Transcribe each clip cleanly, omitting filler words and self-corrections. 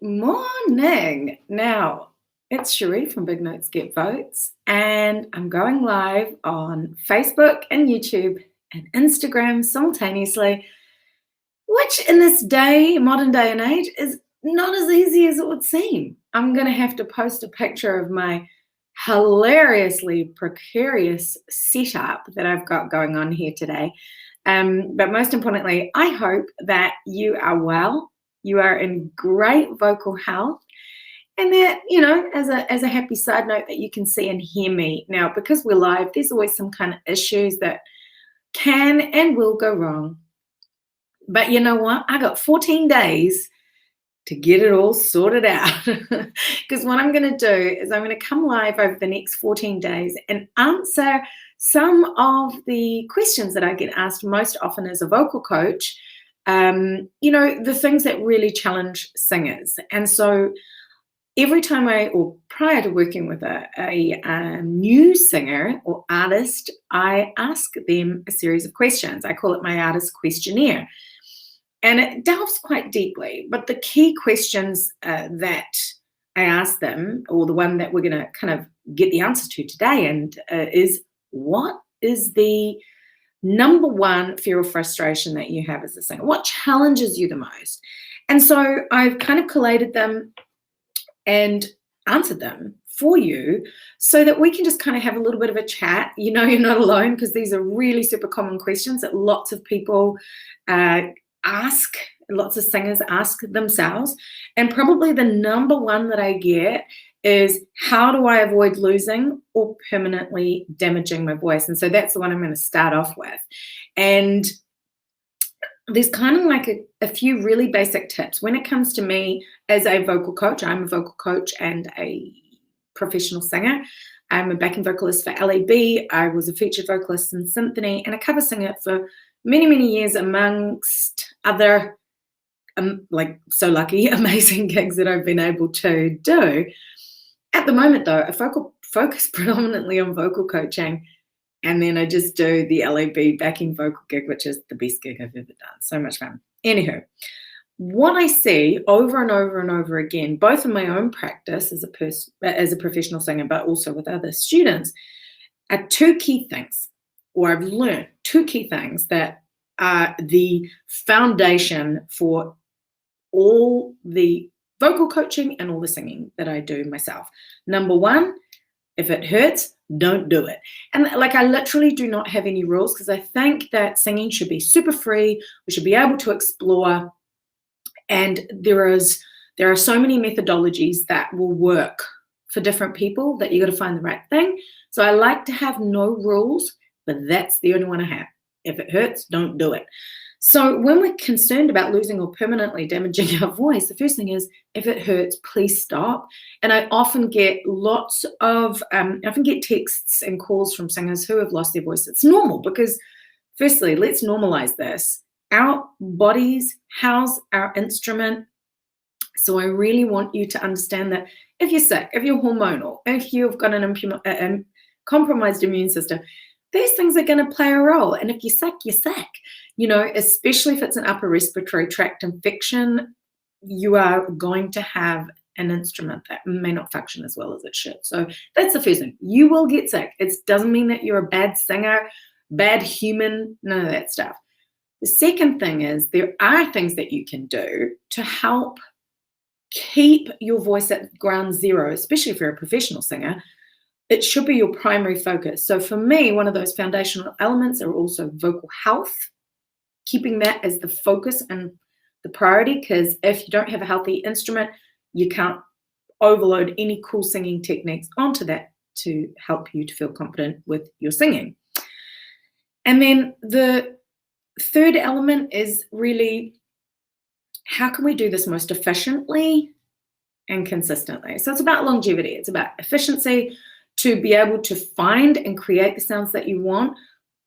Morning. Now, it's Cherie from Big Notes Get Votes, and I'm going live on Facebook and YouTube and Instagram simultaneously, which in this modern day and age, is not as easy as it would seem. I'm going to have to post a picture of my hilariously precarious setup that I've got going on here today. But most importantly, I hope that you are well, you are in great vocal health, and that, as a happy side note, that you can see and hear me. Now, because we're live, there's always some kind of issues that can and will go wrong. But you know what? I got 14 days to get it all sorted out. Because what I'm going to do is I'm going to come live over the next 14 days and answer some of the questions that I get asked most often as a vocal coach, the things that really challenge singers. And so every time or prior to working with a new singer or artist, I ask them a series of questions. I call it my artist questionnaire. And it delves quite deeply. But the key questions that I ask them, or the one that we're going to kind of get the answer to today, is what is the number one fear or frustration that you have as a singer? What challenges you the most? And so I've kind of collated them and answered them for you so that we can just kind of have a little bit of a chat. You're not alone, because these are really super common questions that lots of people lots of singers ask themselves. And probably the number one that I get is, how do I avoid losing or permanently damaging my voice? And so that's the one I'm going to start off with. And there's kind of like a few really basic tips when it comes to me as a vocal coach. I'm a vocal coach and a professional singer. I'm a backing vocalist for LAB. I was a featured vocalist in Symphony and a cover singer for many, many years, amongst other so lucky, amazing gigs that I've been able to do. At the moment, though, I focus predominantly on vocal coaching, and then I just do the LAB backing vocal gig, which is the best gig I've ever done. So much fun. Anywho, what I see over and over and over again, both in my own practice as a professional singer, but also with other students, are two key things, or I've learned two key things that are the foundation for all the vocal coaching and all the singing that I do myself. Number one, if it hurts, don't do it. And I literally do not have any rules, because I think that singing should be super free. We should be able to explore. And there are so many methodologies that will work for different people that you got to find the right thing. So I like to have no rules, but that's the only one I have. If it hurts, don't do it. So when we're concerned about losing or permanently damaging our voice, the first thing is, if it hurts, please stop. And I often get texts and calls from singers who have lost their voice. It's normal, because firstly, let's normalize this. Our bodies house our instrument. So I really want you to understand that if you're sick, if you're hormonal, if you've got a compromised immune system, these things are going to play a role. And if you're sick, you're sick. Especially if it's an upper respiratory tract infection, you are going to have an instrument that may not function as well as it should. So that's the first thing. You will get sick. It doesn't mean that you're a bad singer, bad human, none of that stuff. The second thing is, there are things that you can do to help keep your voice at ground zero, especially if you're a professional singer. It should be your primary focus. So for me, one of those foundational elements are also vocal health, keeping that as the focus and the priority, because if you don't have a healthy instrument, you can't overload any cool singing techniques onto that to help you to feel confident with your singing. And then the third element is really, how can we do this most efficiently and consistently? So it's about longevity. It's about efficiency, to be able to find and create the sounds that you want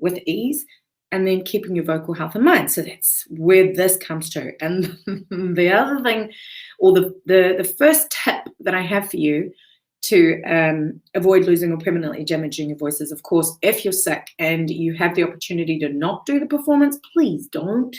with ease, and then keeping your vocal health in mind. So that's where this comes to. And the other thing, or the first tip that I have for you to avoid losing or permanently damaging your voice is, of course, if you're sick and you have the opportunity to not do the performance, please don't.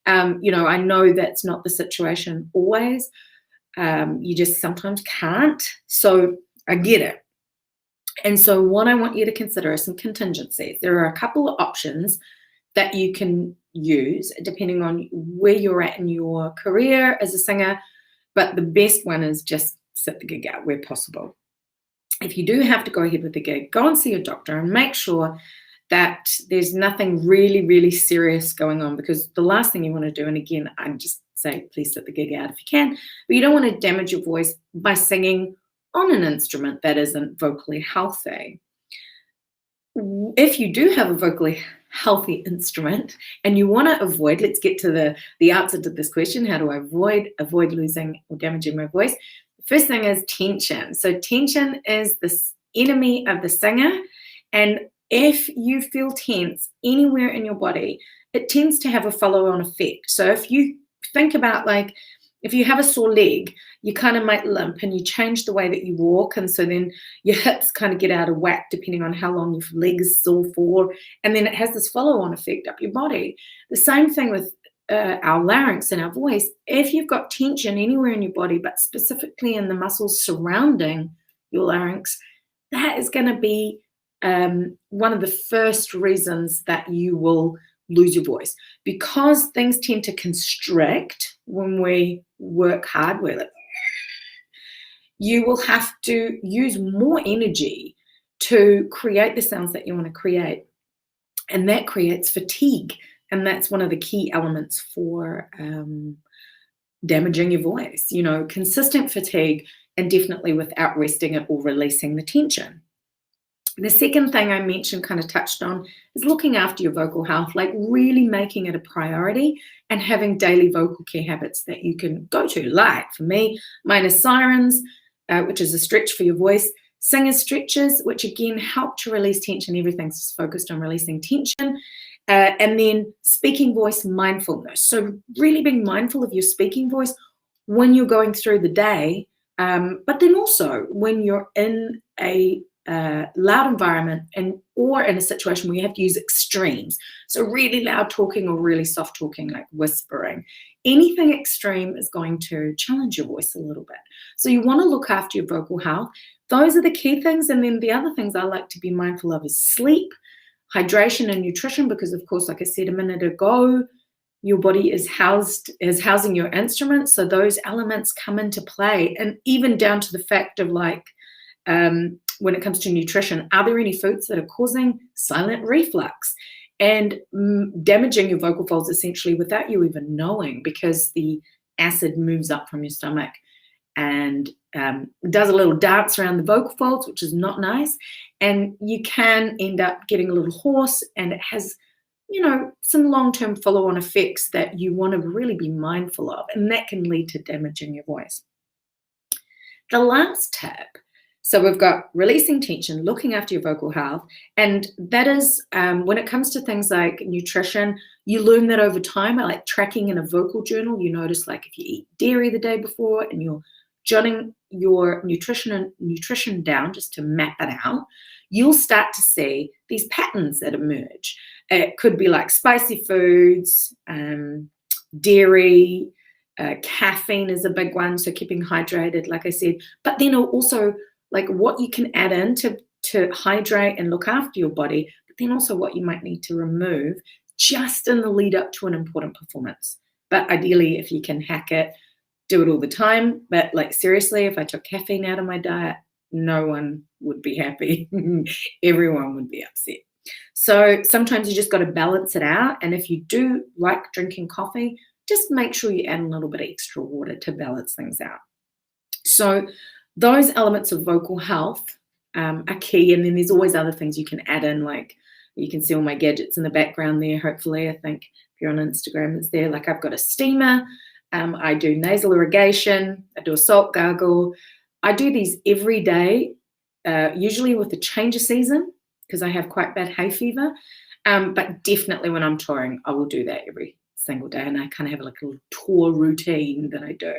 I know that's not the situation always, You just sometimes can't. So I get it. And so what I want you to consider are some contingencies. There are a couple of options that you can use depending on where you're at in your career as a singer, but the best one is just sit the gig out where possible. If you do have to go ahead with the gig, go and see your doctor and make sure that there's nothing really, really serious going on, because the last thing you want to do, and again, I just say please sit the gig out if you can, but you don't want to damage your voice by singing on an instrument that isn't vocally healthy. If you do have a vocally healthy instrument and you want to avoid, let's get to the answer to this question, how do I avoid losing or damaging my voice? The first thing is tension. So tension is the enemy of the singer, and if you feel tense anywhere in your body, it tends to have a follow-on effect. So if you think about, like, if you have a sore leg, you kind of might limp and you change the way that you walk. And so then your hips kind of get out of whack depending on how long your leg is sore for. And then it has this follow-on effect up your body. The same thing with our larynx and our voice. If you've got tension anywhere in your body, but specifically in the muscles surrounding your larynx, that is going to be one of the first reasons that you will lose your voice, because things tend to constrict when we work hard. We're like, you will have to use more energy to create the sounds that you want to create, and that creates fatigue, and that's one of the key elements for damaging your voice. Consistent fatigue, and definitely without resting it or releasing the tension. The second thing I mentioned, kind of touched on, is looking after your vocal health, like really making it a priority and having daily vocal care habits that you can go to. Like for me, mine is sirens, which is a stretch for your voice, singer's stretches, which again help to release tension. Everything's just focused on releasing tension. And then speaking voice mindfulness. So really being mindful of your speaking voice when you're going through the day, but then also when you're in a loud environment or in a situation where you have to use extremes. So really loud talking or really soft talking, like whispering. Anything extreme is going to challenge your voice a little bit. So you want to look after your vocal health. Those are the key things. And then the other things I like to be mindful of is sleep, hydration, and nutrition, because of course, like I said a minute ago, your body is housing your instrument. So those elements come into play, and even down to the fact of like, when it comes to nutrition, are there any foods that are causing silent reflux and damaging your vocal folds essentially without you even knowing, because the acid moves up from your stomach and does a little dance around the vocal folds, which is not nice. And you can end up getting a little hoarse, and it has, some long-term follow-on effects that you want to really be mindful of, and that can lead to damaging your voice. The last tip, so we've got releasing tension, looking after your vocal health, and that is when it comes to things like nutrition, you learn that over time. I like tracking in a vocal journal. You notice, like, if you eat dairy the day before and you're jotting your nutrition down just to map it out, you'll start to see these patterns that emerge. It could be like spicy foods, dairy, caffeine is a big one, so keeping hydrated, like I said, but then also like what you can add in to hydrate and look after your body, but then also what you might need to remove just in the lead up to an important performance. But ideally, if you can hack it, do it all the time. But like seriously, if I took caffeine out of my diet, no one would be happy. Everyone would be upset. So sometimes you just got to balance it out. And if you do like drinking coffee, just make sure you add a little bit of extra water to balance things out. So those elements of vocal health are key. And then there's always other things you can add in, like you can see all my gadgets in the background there, hopefully. I think if you're on Instagram, it's there. Like I've got a steamer. I do nasal irrigation. I do a salt gargle. I do these every day, usually with the change of season, because I have quite bad hay fever. But definitely when I'm touring, I will do that every single day. And I kind of have like a little tour routine that I do.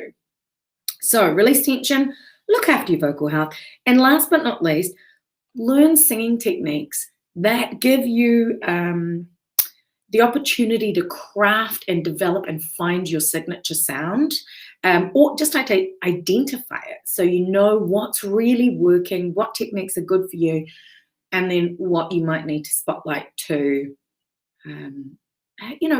So release tension, look after your vocal health. And last but not least, learn singing techniques that give you the opportunity to craft and develop and find your signature sound. or just identify it so you know what's really working, what techniques are good for you, and then what you might need to spotlight to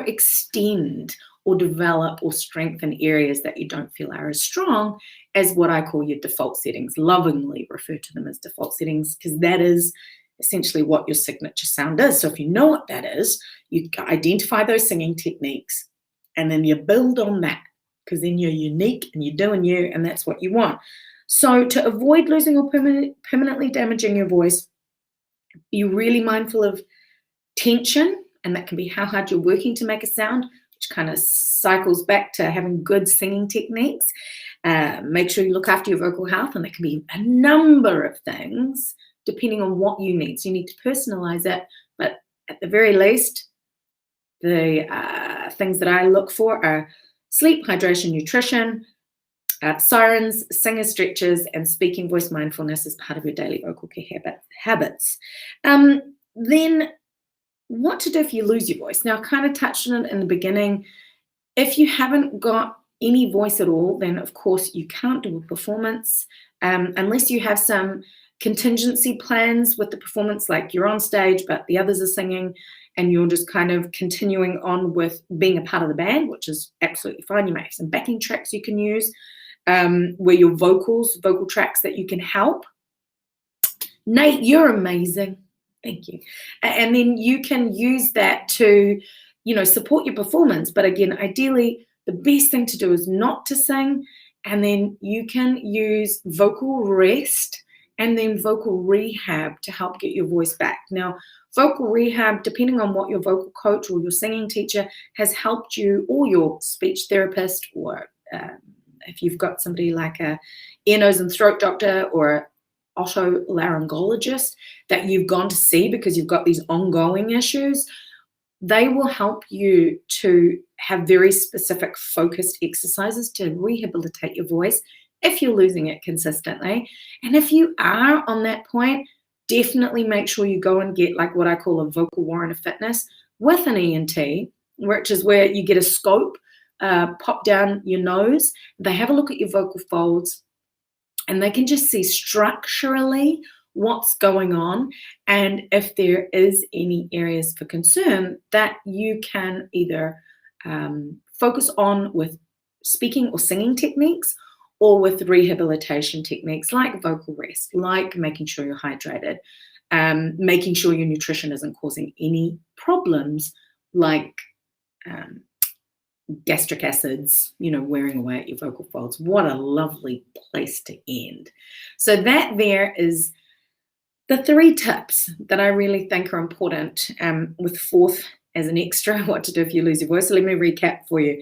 extend or develop or strengthen areas that you don't feel are as strong as what I call your default settings. Lovingly refer to them as default settings, because that is essentially what your signature sound is. So if you know what that is, you identify those singing techniques and then you build on that, because then you're unique and you're doing you, and that's what you want. So to avoid losing or permanently damaging your voice, be really mindful of tension, and that can be how hard you're working to make a sound, which kind of cycles back to having good singing techniques. Make sure you look after your vocal health, and that can be a number of things depending on what you need. So you need to personalize it, but at the very least, the things that I look for are sleep, hydration, nutrition, sirens, singer stretches, and speaking voice mindfulness as part of your daily vocal care habits. Then what to do if you lose your voice. Now, I kind of touched on it in the beginning. If you haven't got any voice at all, then of course you can't do a performance unless you have some contingency plans with the performance, like you're on stage but the others are singing and you're just kind of continuing on with being a part of the band, which is absolutely fine. You may have some backing tracks you can use where your vocal tracks that you can help. Nate, you're amazing. Thank you. And then you can use that to, support your performance. But again, ideally, the best thing to do is not to sing. And then you can use vocal rest and then vocal rehab to help get your voice back. Now, vocal rehab, depending on what your vocal coach or your singing teacher has helped you, or your speech therapist, or if you've got somebody like a ear, nose, and throat doctor or otolaryngologist that you've gone to see because you've got these ongoing issues, they will help you to have very specific focused exercises to rehabilitate your voice if you're losing it consistently. And if you are on that point, definitely make sure you go and get like what I call a vocal warrant of fitness with an ENT, which is where you get a scope pop down your nose. They have a look at your vocal folds, and they can just see structurally what's going on, and if there is any areas for concern that you can either focus on with speaking or singing techniques, or with rehabilitation techniques like vocal rest, like making sure you're hydrated, making sure your nutrition isn't causing any problems like gastric acids, wearing away at your vocal folds. What a lovely place to end. So that there is the 3 tips that I really think are important, with 4th as an extra, what to do if you lose your voice. So let me recap for you.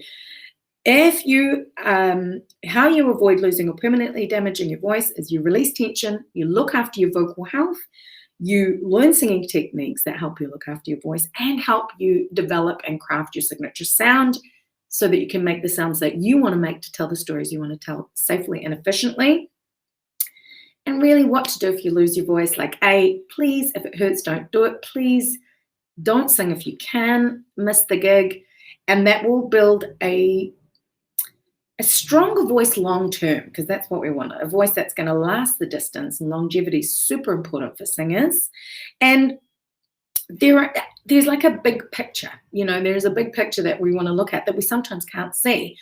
If you, how you avoid losing or permanently damaging your voice is you release tension, you look after your vocal health, you learn singing techniques that help you look after your voice and help you develop and craft your signature sound so that you can make the sounds that you want to make to tell the stories you want to tell safely and efficiently. And really what to do if you lose your voice, like please, if it hurts, don't do it. Please don't sing if you can, miss the gig. And that will build a stronger voice long term, because that's what we want, a voice that's going to last the distance, and longevity is super important for singers. And there's like a big picture, there's a big picture that we want to look at that we sometimes can't see.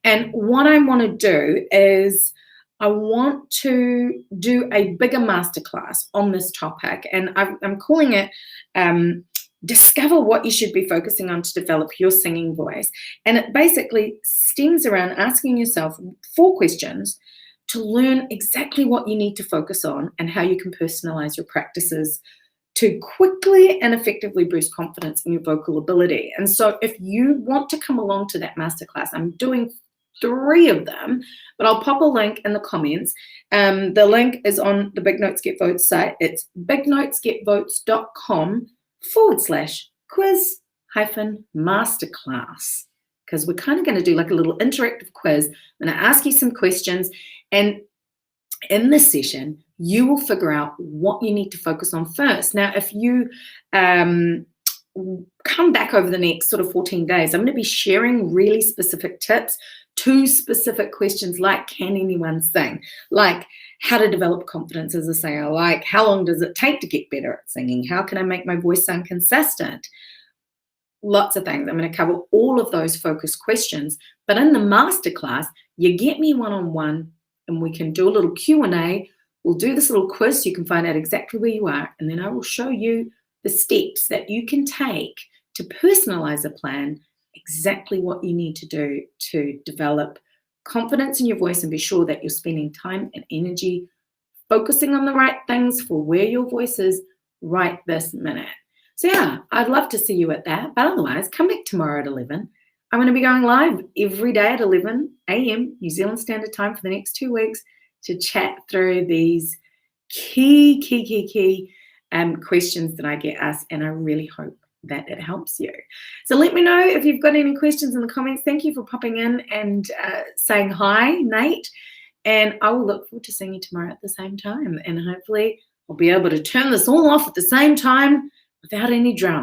And what I want to do is I want to do a bigger masterclass on this topic, and I'm calling it discover what you should be focusing on to develop your singing voice. And it basically stems around asking yourself 4 questions to learn exactly what you need to focus on and how you can personalize your practices to quickly and effectively boost confidence in your vocal ability. And so if you want to come along to that masterclass, I'm doing 3 of them, but I'll pop a link in the comments. The link is on the Big Notes Get Votes site. It's bignotesgetvotes.com/quiz-masterclass, because we're kind of going to do like a little interactive quiz. I'm going to ask you some questions, and in this session, you will figure out what you need to focus on first. Now, if you come back over the next sort of 14 days, I'm going to be sharing really specific tips 2 specific questions like, can anyone sing? Like, how to develop confidence as a singer? Like, how long does it take to get better at singing? How can I make my voice sound consistent? Lots of things. I'm going to cover all of those focused questions. But in the masterclass, you get me one-on-one and we can do a little Q&A. We'll do this little quiz so you can find out exactly where you are. And then I will show you the steps that you can take to personalize a plan, exactly what you need to do to develop confidence in your voice and be sure that you're spending time and energy focusing on the right things for where your voice is right this minute. So yeah, I'd love to see you at that. But otherwise, come back tomorrow at 11. I'm going to be going live every day at 11 a.m. New Zealand Standard Time for the next 2 weeks to chat through these key questions that I get asked, and I really hope that it helps you. So let me know if you've got any questions in the comments. Thank you for popping in and saying hi, Nate. And I will look forward to seeing you tomorrow at the same time. And hopefully I'll be able to turn this all off at the same time without any drama.